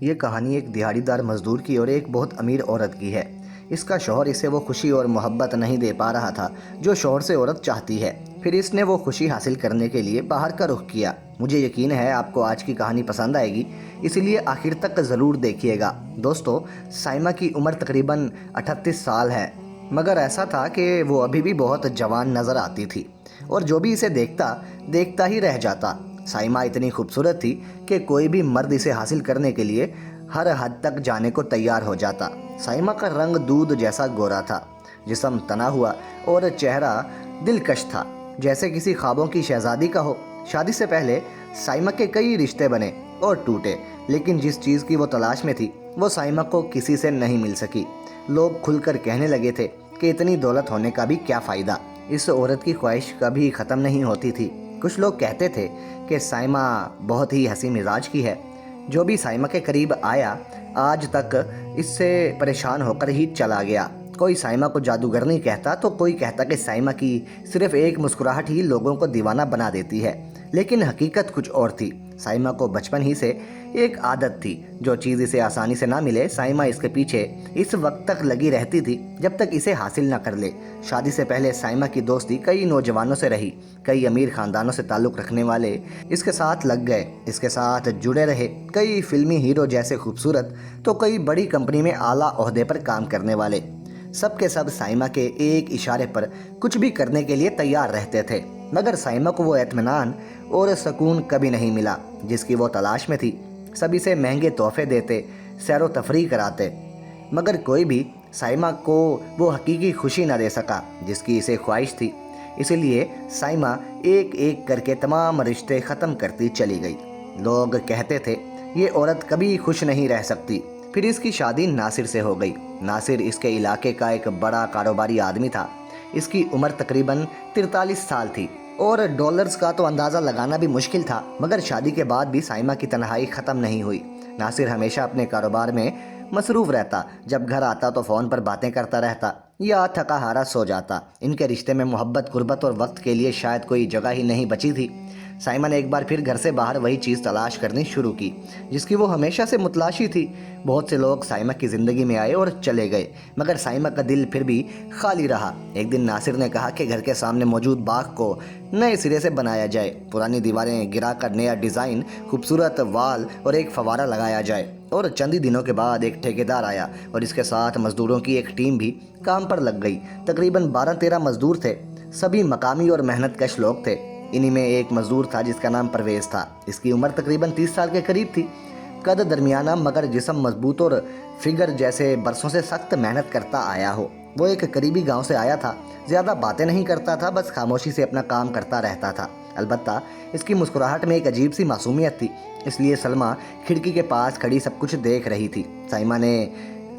یہ کہانی ایک دیہڑی دار مزدور کی اور ایک بہت امیر عورت کی ہے۔ اس کا شوہر اسے وہ خوشی اور محبت نہیں دے پا رہا تھا جو شوہر سے عورت چاہتی ہے۔ پھر اس نے وہ خوشی حاصل کرنے کے لیے باہر کا رخ کیا۔ مجھے یقین ہے آپ کو آج کی کہانی پسند آئے گی، اسی لیے آخر تک ضرور دیکھیے گا۔ دوستو، سائمہ کی عمر تقریباً 38 سال ہے، مگر ایسا تھا کہ وہ ابھی بھی بہت جوان نظر آتی تھی اور جو بھی اسے دیکھتا ہی رہ جاتا۔ سائمہ اتنی خوبصورت تھی کہ کوئی بھی مرد اسے حاصل کرنے کے لیے ہر حد تک جانے کو تیار ہو جاتا۔ سائمہ کا رنگ دودھ جیسا گورا تھا، جسم تنا ہوا اور چہرہ دلکش تھا، جیسے کسی خوابوں کی شہزادی کا ہو۔ شادی سے پہلے سائمہ کے کئی رشتے بنے اور ٹوٹے، لیکن جس چیز کی وہ تلاش میں تھی وہ سائمہ کو کسی سے نہیں مل سکی۔ لوگ کھل کر کہنے لگے تھے کہ اتنی دولت ہونے کا بھی کیا فائدہ، اس عورت کی خواہش کبھی ختم نہیں ہوتی تھی۔ کچھ لوگ کہتے تھے کہ سائمہ بہت ہی حسین مزاج کی ہے، جو بھی سائمہ کے قریب آیا آج تک اس سے پریشان ہو کر ہی چلا گیا۔ کوئی سائمہ کو جادوگرنی کہتا تو کوئی کہتا کہ سائمہ کی صرف ایک مسکراہٹ ہی لوگوں کو دیوانہ بنا دیتی ہے، لیکن حقیقت کچھ اور تھی۔ سائمہ کو بچپن ہی سے ایک عادت تھی، جو چیز اسے آسانی سے نہ ملے سائمہ اس کے پیچھے اس وقت تک لگی رہتی تھی جب تک اسے حاصل نہ کر لے۔ شادی سے پہلے سائمہ کی دوستی کئی نوجوانوں سے رہی، کئی امیر خاندانوں سے تعلق رکھنے والے اس کے ساتھ لگ گئے، اس کے ساتھ جڑے رہے، کئی فلمی ہیرو جیسے خوبصورت تو کئی بڑی کمپنی میں اعلیٰ عہدے پر کام کرنے والے۔ سب کے سب سائمہ کے ایک اشارے پر کچھ بھی کرنے کے لیے تیار رہتے تھے، مگر سائمہ کو وہ اطمینان اور سکون کبھی نہیں ملا جس کی وہ تلاش میں تھی۔ سب اسے مہنگے تحفے دیتے، سیر و تفریح کراتے، مگر کوئی بھی سائمہ کو وہ حقیقی خوشی نہ دے سکا جس کی اسے خواہش تھی۔ اسی لیے سائمہ ایک ایک کر کے تمام رشتے ختم کرتی چلی گئی۔ لوگ کہتے تھے یہ عورت کبھی خوش نہیں رہ سکتی۔ پھر اس کی شادی ناصر سے ہو گئی۔ ناصر اس کے علاقے کا ایک بڑا کاروباری آدمی تھا۔ اس کی عمر تقریباً 43 سال تھی اور ڈالرز کا تو اندازہ لگانا بھی مشکل تھا، مگر شادی کے بعد بھی سائمہ کی تنہائی ختم نہیں ہوئی۔ ناصر ہمیشہ اپنے کاروبار میں مصروف رہتا، جب گھر آتا تو فون پر باتیں کرتا رہتا یا تھکا ہارا سو جاتا۔ ان کے رشتے میں محبت، قربت اور وقت کے لیے شاید کوئی جگہ ہی نہیں بچی تھی۔ سائمہ نے ایک بار پھر گھر سے باہر وہی چیز تلاش کرنی شروع کی جس کی وہ ہمیشہ سے متلاشی تھی۔ بہت سے لوگ سائمہ کی زندگی میں آئے اور چلے گئے، مگر سائمہ کا دل پھر بھی خالی رہا۔ ایک دن ناصر نے کہا کہ گھر کے سامنے موجود باغ کو نئے سرے سے بنایا جائے، پرانی دیواریں گرا کر نیا ڈیزائن، خوبصورت وال اور ایک فوارہ لگایا جائے۔ اور چند ہی دنوں کے بعد ایک ٹھیکیدار آیا اور اس کے ساتھ مزدوروں کی ایک ٹیم بھی کام پر لگ گئی۔ تقریباً 12-13 مزدور تھے، سبھی مقامی اور محنت کش لوگ تھے۔ انہی میں ایک مزدور تھا جس کا نام پرویز تھا۔ اس کی عمر تقریباً 30 سال کے قریب تھی، قد درمیانہ مگر جسم مضبوط اور فگر جیسے برسوں سے سخت محنت کرتا آیا ہو۔ وہ ایک قریبی گاؤں سے آیا تھا، زیادہ باتیں نہیں کرتا تھا، بس خاموشی سے اپنا کام کرتا رہتا تھا۔ البتہ اس کی مسکراہٹ میں ایک عجیب سی معصومیت تھی، اس لیے سلمہ کھڑکی کے پاس کھڑی سب کچھ دیکھ رہی تھی۔ سائمہ نے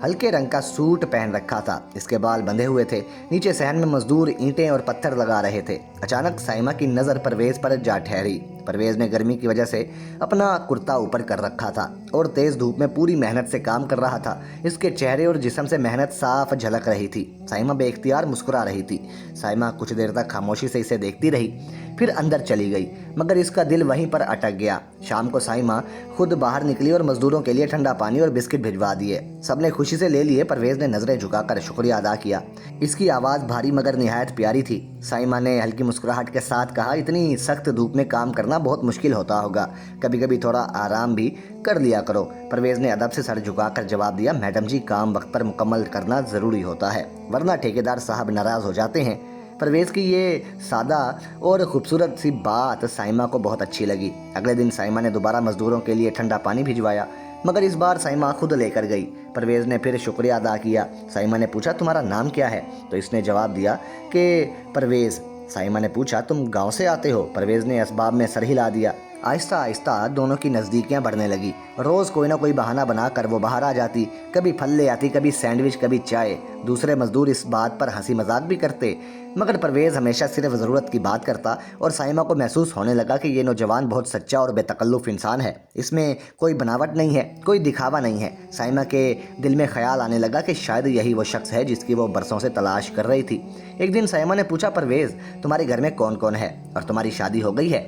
ہلکے رنگ کا سوٹ پہن رکھا تھا، اس کے بال بندھے ہوئے تھے۔ نیچے صحن میں مزدور اینٹیں اور پتھر لگا رہے تھے۔ اچانک سائمہ کی نظر پرویز پر جا ٹھہری۔ پرویز نے گرمی کی وجہ سے اپنا کرتا اوپر کر رکھا تھا اور تیز دھوپ میں پوری محنت سے کام کر رہا تھا۔ اس کے چہرے اور جسم سے محنت صاف جھلک رہی تھی۔ سائمہ بے اختیار مسکرا رہی تھی۔ سائمہ کچھ دیر تک خاموشی سے اسے دیکھتی رہی، پھر اندر چلی گئی، مگر اس کا دل وہیں پر اٹک گیا۔ شام کو سائمہ خود باہر نکلی اور مزدوروں کے لیے ٹھنڈا پانی اور بسکٹ بھجوا دیے۔ سب نے خوشی سے لے لیے۔ پرویز نے نظریں جھکا کر شکریہ ادا کیا۔ اس کی آواز بھاری مگر نہایت پیاری تھی۔ سائمہ نے ہلکی مسکراہٹ کے ساتھ کہا، اتنی سخت دھوپ میں کام کرنا بہت مشکل ہوتا ہوگا، کبھی کبھی تھوڑا آرام بھی کر لیا کرو۔ پرویز نے ادب سے سر جھکا کر جواب دیا، میڈم جی، کام وقت پر مکمل کرنا ضروری ہوتا ہے، ورنہ ٹھیکیدار صاحب ناراض ہو جاتے ہیں۔ پرویز کی یہ سادہ اور خوبصورت سی بات سائمہ کو بہت اچھی لگی۔ اگلے دن سائمہ نے دوبارہ مزدوروں کے لیے ٹھنڈا پانی بھجوایا، مگر اس بار سائمہ خود لے کر گئی۔ پرویز نے پھر شکریہ ادا کیا۔ سائمہ نے پوچھا، تمہارا نام کیا ہے؟ تو اس نے جواب دیا کہ پرویز۔ سائمہ نے پوچھا، تم گاؤں سے آتے ہو؟ پرویز نے اسباب میں سر ہلا دیا۔ آہستہ آہستہ دونوں کی نزدیکیاں بڑھنے لگی۔ روز کوئی نہ کوئی بہانہ بنا کر وہ باہر آ جاتی، کبھی پھل لے آتی، کبھی سینڈوچ، کبھی چائے۔ دوسرے مزدور اس بات پر ہنسی مذاق بھی کرتے، مگر پرویز ہمیشہ صرف ضرورت کی بات کرتا اور سائمہ کو محسوس ہونے لگا کہ یہ نوجوان بہت سچا اور بے تکلف انسان ہے۔ اس میں کوئی بناوٹ نہیں ہے، کوئی دکھاوا نہیں ہے۔ سائمہ کے دل میں خیال آنے لگا کہ شاید یہی وہ شخص ہے جس کی وہ برسوں سے تلاش کر رہی تھی۔ ایک دن سائمہ نے پوچھا، پرویز، تمہارے گھر میں کون کون ہے اور تمہاری شادی ہو گئی ہے؟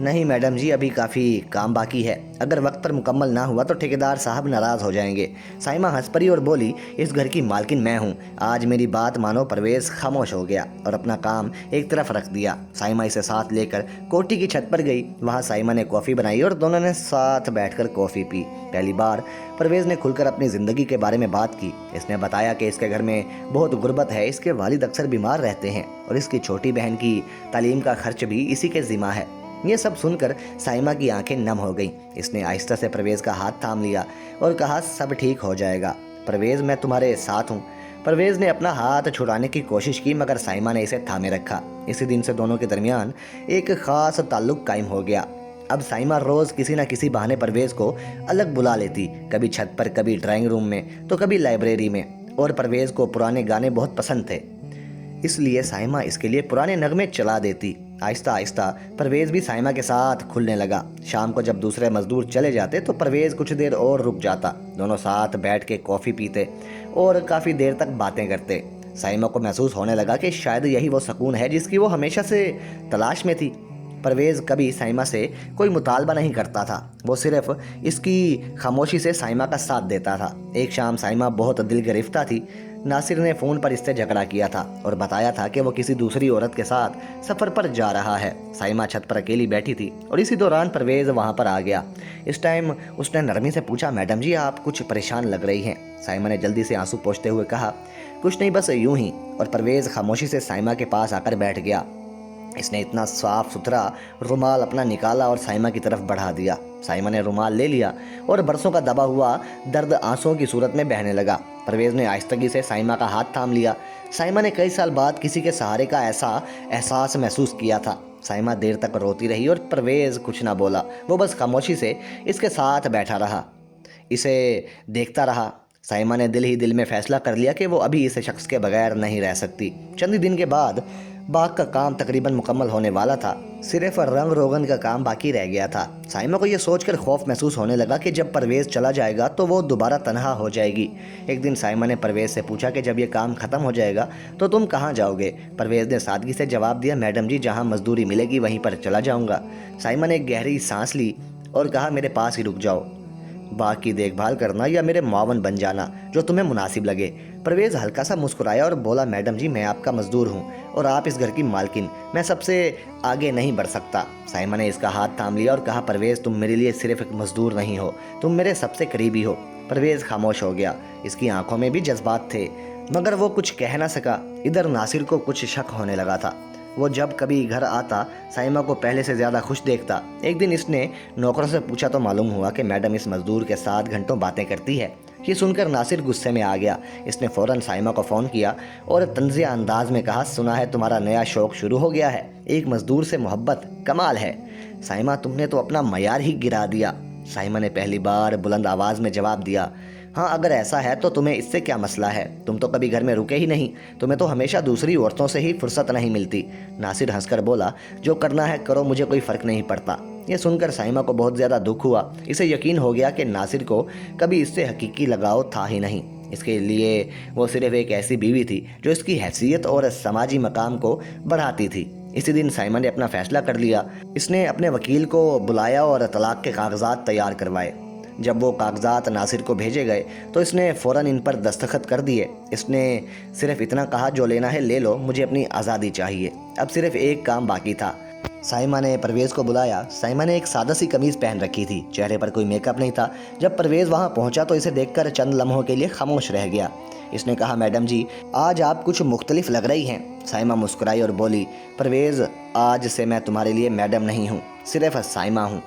نہیں میڈم جی، ابھی کافی کام باقی ہے، اگر وقت پر مکمل نہ ہوا تو ٹھیکیدار صاحب ناراض ہو جائیں گے۔ سائمہ ہنس پڑی اور بولی، اس گھر کی مالکن میں ہوں، آج میری بات مانو۔ پرویز خاموش ہو گیا اور اپنا کام ایک طرف رکھ دیا۔ سائمہ اسے ساتھ لے کر کوٹھی کی چھت پر گئی۔ وہاں سائمہ نے کافی بنائی اور دونوں نے ساتھ بیٹھ کر کافی پی۔ پہلی بار پرویز نے کھل کر اپنی زندگی کے بارے میں بات کی۔ اس نے بتایا کہ اس کے گھر میں بہت غربت ہے، اس کے والد اکثر بیمار رہتے ہیں اور اس کی چھوٹی بہن کی تعلیم کا خرچ بھی اسی کے ذمہ ہے۔ یہ سب سن کر سائمہ کی آنکھیں نم ہو گئیں۔ اس نے آہستہ سے پرویز کا ہاتھ تھام لیا اور کہا، سب ٹھیک ہو جائے گا پرویز، میں تمہارے ساتھ ہوں۔ پرویز نے اپنا ہاتھ چھڑانے کی کوشش کی مگر سائمہ نے اسے تھامے رکھا۔ اسی دن سے دونوں کے درمیان ایک خاص تعلق قائم ہو گیا۔ اب سائمہ روز کسی نہ کسی بہانے پرویز کو الگ بلا لیتی، کبھی چھت پر، کبھی ڈرائنگ روم میں، تو کبھی لائبریری میں۔ اور پرویز کو پرانے گانے بہت پسند تھے، اس لیے سائمہ اس کے لیے پرانے نغمے چلا دیتی۔ آہستہ آہستہ پرویز بھی سائمہ کے ساتھ کھلنے لگا۔ شام کو جب دوسرے مزدور چلے جاتے تو پرویز کچھ دیر اور رک جاتا۔ دونوں ساتھ بیٹھ کے کافی پیتے اور کافی دیر تک باتیں کرتے۔ سائمہ کو محسوس ہونے لگا کہ شاید یہی وہ سکون ہے جس کی وہ ہمیشہ سے تلاش میں تھی۔ پرویز کبھی سائمہ سے کوئی مطالبہ نہیں کرتا تھا، وہ صرف اس کی خاموشی سے سائمہ کا ساتھ دیتا تھا۔ ایک شام سائمہ بہت دل گرفتہ تھی۔ ناصر نے فون پر اس سے جھگڑا کیا تھا اور بتایا تھا کہ وہ کسی دوسری عورت کے ساتھ سفر پر جا رہا ہے۔ سائمہ چھت پر اکیلی بیٹھی تھی اور اسی دوران پرویز وہاں پر آ گیا۔ اس ٹائم اس نے نرمی سے پوچھا، میڈم جی آپ کچھ پریشان لگ رہی ہیں۔ سائمہ نے جلدی سے آنسو پوچھتے ہوئے کہا، کچھ نہیں، بس یوں ہی۔ اور پرویز خاموشی سے سائمہ کے پاس آ کر بیٹھ گیا۔ اس نے اتنا صاف ستھرا رومال اپنا نکالا اور سائمہ کی طرف بڑھا دیا۔ سائمہ نے رومال لے لیا اور برسوں کا دبا ہوا درد آنسوؤں کی صورت میں بہنے لگا۔ پرویز نے آہستگی سے سائمہ کا ہاتھ تھام لیا۔ سائمہ نے کئی سال بعد کسی کے سہارے کا ایسا احساس محسوس کیا تھا۔ سائمہ دیر تک روتی رہی اور پرویز کچھ نہ بولا، وہ بس خاموشی سے اس کے ساتھ بیٹھا رہا، اسے دیکھتا رہا۔ سائمہ نے دل ہی دل میں فیصلہ کر لیا کہ وہ ابھی اس شخص کے بغیر نہیں رہ سکتی۔ چند دن کے بعد باغ کا کام تقریباً مکمل ہونے والا تھا، صرف رنگ روغن کا کام باقی رہ گیا تھا۔ سائمہ کو یہ سوچ کر خوف محسوس ہونے لگا کہ جب پرویز چلا جائے گا تو وہ دوبارہ تنہا ہو جائے گی۔ ایک دن سائمہ نے پرویز سے پوچھا کہ جب یہ کام ختم ہو جائے گا تو تم کہاں جاؤ گے؟ پرویز نے سادگی سے جواب دیا، میڈم جی جہاں مزدوری ملے گی وہیں پر چلا جاؤں گا۔ سائمہ نے ایک گہری سانس لی اور کہا، میرے پاس ہی رک جاؤ، باغ کی دیکھ بھال کرنا یا میرے معاون بن جانا، جو تمہیں مناسب لگے۔ پرویز ہلکا سا مسکرایا اور بولا، میڈم جی میں آپ کا مزدور ہوں اور آپ اس گھر کی مالکن، میں سب سے آگے نہیں بڑھ سکتا۔ سائمہ نے اس کا ہاتھ تھام لیا اور کہا، پرویز تم میرے لیے صرف ایک مزدور نہیں ہو، تم میرے سب سے قریبی ہو۔ پرویز خاموش ہو گیا، اس کی آنکھوں میں بھی جذبات تھے مگر وہ کچھ کہہ نہ سکا۔ ادھر ناصر کو کچھ شک ہونے لگا تھا، وہ جب کبھی گھر آتا سائمہ کو پہلے سے زیادہ خوش دیکھتا۔ ایک دن اس نے نوکروں سے پوچھا تو معلوم ہوا کہ میڈم اس مزدور کے ساتھ گھنٹوں باتیں کرتی ہے۔ یہ سن کر ناصر غصے میں آ گیا۔ اس نے فوراً سائمہ کو فون کیا اور طنزیہ انداز میں کہا، سنا ہے تمہارا نیا شوق شروع ہو گیا ہے، ایک مزدور سے محبت، کمال ہے سائمہ، تم نے تو اپنا معیار ہی گرا دیا۔ سائمہ نے پہلی بار بلند آواز میں جواب دیا، ہاں اگر ایسا ہے تو تمہیں اس سے کیا مسئلہ ہے، تم تو کبھی گھر میں رکے ہی نہیں، تمہیں تو ہمیشہ دوسری عورتوں سے ہی فرصت نہیں ملتی۔ ناصر ہنس کر بولا، جو کرنا ہے کرو، مجھے کوئی فرق نہیں پڑتا۔ یہ سن کر سائمہ کو بہت زیادہ دکھ ہوا، اسے یقین ہو گیا کہ ناصر کو کبھی اس سے حقیقی لگاؤ تھا ہی نہیں، اس کے لیے وہ صرف ایک ایسی بیوی تھی جو اس کی حیثیت اور سماجی مقام کو بڑھاتی تھی۔ اسی دن سائمہ نے اپنا فیصلہ کر لیا، اس نے اپنے وکیل کو بلایا اور طلاق کے کاغذات تیار کروائے۔ جب وہ کاغذات ناصر کو بھیجے گئے تو اس نے فوراً ان پر دستخط کر دیے۔ اس نے صرف اتنا کہا، جو لینا ہے لے لو، مجھے اپنی آزادی چاہیے۔ اب صرف ایک کام باقی تھا۔ سائمہ نے پرویز کو بلایا۔ سائمہ نے ایک سادہ سی قمیض پہن رکھی تھی، چہرے پر کوئی میک اپ نہیں تھا۔ جب پرویز وہاں پہنچا تو اسے دیکھ کر چند لمحوں کے لیے خاموش رہ گیا۔ اس نے کہا، میڈم جی آج آپ کچھ مختلف لگ رہی ہیں۔ سائمہ مسکرائی اور بولی، پرویز آج سے میں تمہارے لیے میڈم نہیں ہوں، صرف سائمہ ہوں۔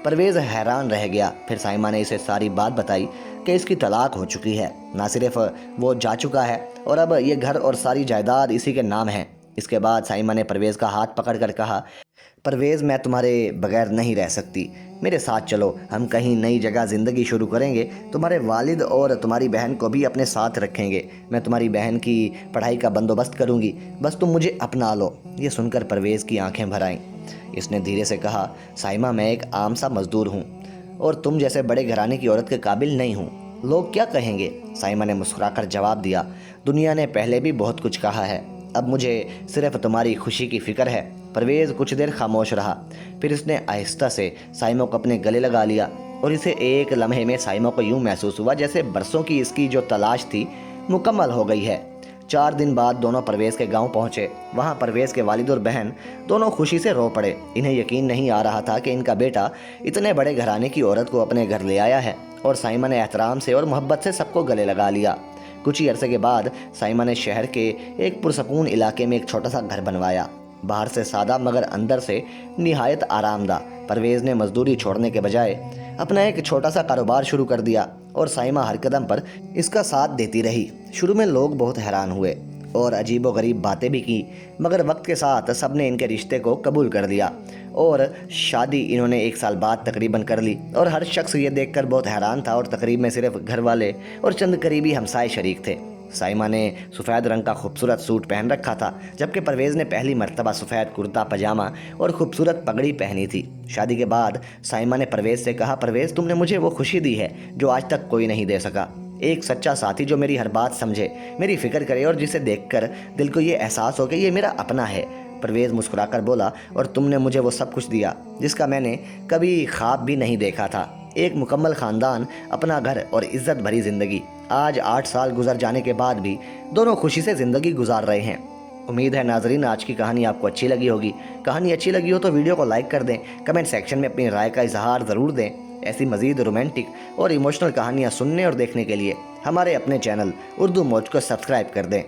پرویز حیران رہ گیا۔ پھر سائمہ نے اسے ساری بات بتائی کہ اس کی طلاق ہو چکی ہے، نہ صرف وہ جا چکا ہے اور اب یہ گھر اور ساری جائیداد اسی کے نام ہے۔ اس کے بعد سائمہ نے پرویز کا ہاتھ پکڑ کر کہا، پرویز میں تمہارے بغیر نہیں رہ سکتی، میرے ساتھ چلو، ہم کہیں نئی جگہ زندگی شروع کریں گے، تمہارے والد اور تمہاری بہن کو بھی اپنے ساتھ رکھیں گے، میں تمہاری بہن کی پڑھائی کا بندوبست کروں گی، بس تم مجھے اپنا لو۔ یہ سن کر پرویز کی آنکھیں بھر آئیں۔ اس نے دھیرے سے کہا، سائمہ میں ایک عام سا مزدور ہوں اور تم جیسے بڑے گھرانے کی عورت کے قابل نہیں ہوں، لوگ کیا کہیں گے؟ سائمہ نے مسکرا کر جواب دیا، دنیا نے پہلے بھی بہت کچھ کہا ہے، اب مجھے صرف تمہاری خوشی کی فکر ہے۔ پرویز کچھ دیر خاموش رہا، پھر اس نے آہستہ سے سائمہ کو اپنے گلے لگا لیا اور اسے ایک لمحے میں سائمہ کو یوں محسوس ہوا جیسے برسوں کی اس کی جو تلاش تھی مکمل ہو گئی ہے۔ 4 دن بعد دونوں پرویز کے گاؤں پہنچے۔ وہاں پرویز کے والد اور بہن دونوں خوشی سے رو پڑے۔ انہیں یقین نہیں آ رہا تھا کہ ان کا بیٹا اتنے بڑے گھرانے کی عورت کو اپنے گھر لے آیا ہے، اور سائمہ نے احترام سے اور محبت سے سب کو گلے لگا لیا۔ کچھ ہی عرصے کے بعد سائمہ نے شہر کے ایک پرسکون علاقے میں ایک چھوٹا سا گھر بنوایا، باہر سے سادہ مگر اندر سے نہایت آرام دہ۔ پرویز نے مزدوری چھوڑنے کے بجائے اپنا ایک چھوٹا سا کاروبار شروع کر دیا، اور سائمہ ہر قدم پر اس کا ساتھ دیتی رہی۔ شروع میں لوگ بہت حیران ہوئے اور عجیب و غریب باتیں بھی کی، مگر وقت کے ساتھ سب نے ان کے رشتے کو قبول کر لیا، اور شادی انہوں نے 1 سال بعد تقریباً کر لی، اور ہر شخص یہ دیکھ کر بہت حیران تھا، اور تقریب میں صرف گھر والے اور چند قریبی ہمسائے شریک تھے۔ سائمہ نے سفید رنگ کا خوبصورت سوٹ پہن رکھا تھا، جبکہ پرویز نے پہلی مرتبہ سفید کرتا پاجامہ اور خوبصورت پگڑی پہنی تھی۔ شادی کے بعد سائمہ نے پرویز سے کہا، پرویز تم نے مجھے وہ خوشی دی ہے جو آج تک کوئی نہیں دے سکا، ایک سچا ساتھی جو میری ہر بات سمجھے، میری فکر کرے، اور جسے دیکھ کر دل کو یہ احساس ہو کہ یہ میرا اپنا ہے۔ پرویز مسکرا کر بولا، اور تم نے مجھے وہ سب کچھ دیا جس کا میں نے کبھی خواب بھی نہیں دیکھا تھا، ایک مکمل خاندان، اپنا گھر اور عزت بھری زندگی۔ آج 8 سال گزر جانے کے بعد بھی دونوں خوشی سے زندگی گزار رہے ہیں۔ امید ہے ناظرین آج کی کہانی آپ کو اچھی لگی ہوگی۔ کہانی اچھی لگی ہو تو ویڈیو کو لائک کر دیں، کمنٹ سیکشن میں اپنی رائے کا اظہار ضرور دیں۔ ایسی مزید رومانٹک اور ایموشنل کہانیاں سننے اور دیکھنے کے لیے ہمارے اپنے چینل اردو موج کو سبسکرائب کر دیں۔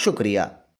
شکریہ۔